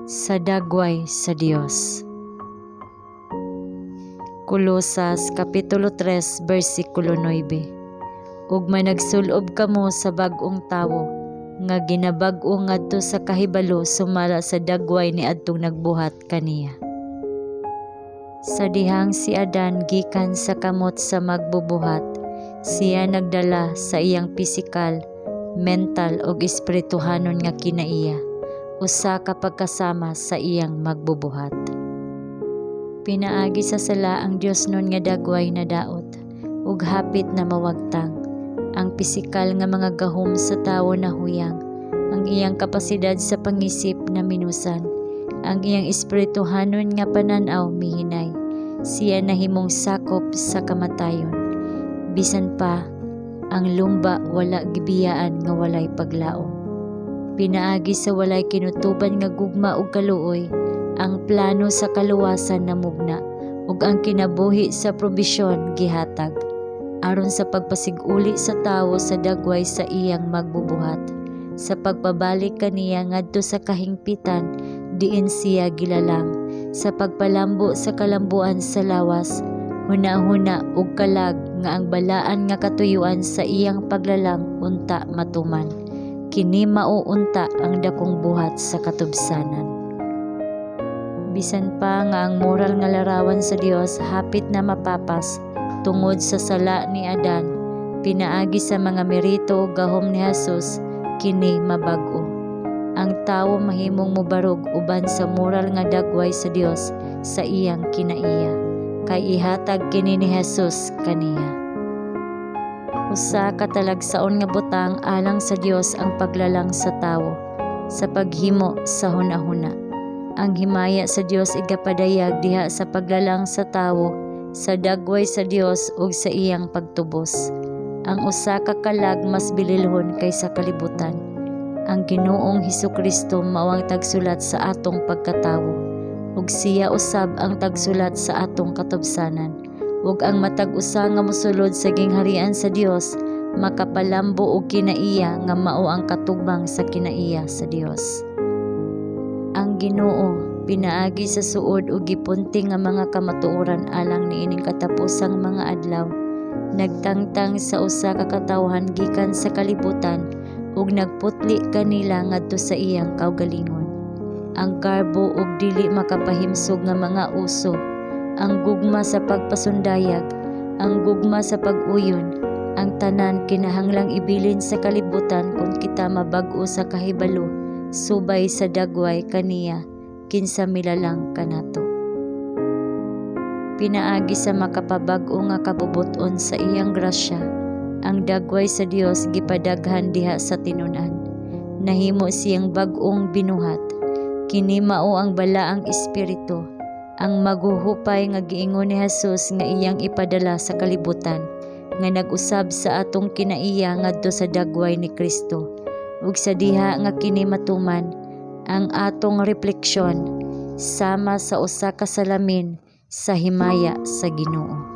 sa dagway sa Dios. Kolosas Kapitulo 3 versikulo 9. Ug may nagsulob kamo sa bag-ong tawo nga ginabag-o ngadto sa kahibalo sumala sa dagway ni adtong nagbuhat kaniya. Sa dihang si Adan gikan sa kamot sa magbubuhat, siya nagdala sa iyang pisikal, mental ug espirituhanon nga kinaiya, usa ka pagkasama sa iyang magbubuhat. Pinaagi sa sala ang Dios nun nga dagway na daot, ug hapit na mawagtang. Ang pisikal nga mga gahom sa tawo na huyang, ang iyang kapasidad sa pangisip na minusan, ang iyang espirituhanon nga pananaw mihinay, siya nahimong sakop sa kamatayon. Bisan pa, ang lumba wala gibiyaan nga walay paglaom. Pinaagi sa walay kinutuban nga gugma ug kaluoy, ang plano sa kaluwasan na mugna, ug ang kinabuhi sa probisyon gihatag, aron sa pagpasiguli sa tawo sa dagway sa iyang magbubuhat, sa pagpabalik kaniya ngadto sa kahingpitan diin siya gilalang, sa pagpalambo sa kalambuan sa lawas, huna-huna ug kalag nga ang balaan nga katuyuan sa iyang paglalang unta matuman. Kini mao unta ang dakong buhat sa katubsanan. Bisan pa nga ang moral nga larawan sa Dios hapit na mapapas tungod sa sala ni Adan, pinaagi sa mga merito ug gahom ni Jesus, kini mabag-o. Ang tawo mahimong mobarog uban sa moral nga dagway sa Dios sa iyang kinaiya, kay ihatag kini ni Jesus kaniya. Usa ka talagsaon nga butang alang sa Dios ang paglalang sa tawo sa paghimo sa hunahuna. Ang himaya sa Dios igapadayag diha sa paglalang sa tawo sa dagway sa Dios ug sa iyang pagtubos. Ang usa ka kalag mas bililhon kaysa kalibutan. Ang Ginoong Hesukristo mao ang tagsulat sa atong pagkatawo, ug siya usab ang tagsulat sa atong katubsanan, ug ang matag usa nga mosulod sa gingharian sa Dios makapalambo og kinaiya nga mao ang katubang sa kinaiya sa Dios. Ang Ginoo pinaagi sa suod ug gipunting nga mga kamatuoran alang niining katapusang mga adlaw, nagtangtang sa usa ka katawhan gikan sa kalibutan ug nagputli kanila ngadto sa iyang kaugalingon. Ang garbo ug dili makapahimsog nga mga uso, ang gugma sa pagpasundayag, ang gugma sa pag-uyon, ang tanan kinahanglang ibilin sa kalibutan kung kita mabag-o sa kahibalo subay sa dagway kaniya kinsa milalang kanato. Pinaagi sa makapabag-o nga kabubuton sa iyang grasya, ang dagway sa Dios gipadaghan diha sa tinun-an. Nahimo siyang bag-ong binuhat. Kini mao ang balaang espiritu, ang maghuhupay nga giingon ni Jesus nga iyang ipadala sa kalibutan, nga nag-usab sa atong kinaiya ngadto sa dagway ni Kristo. Ug sa diha nga kini matuman, ang atong refleksyon sama sa usa ka salamin sa himaya sa Ginoo.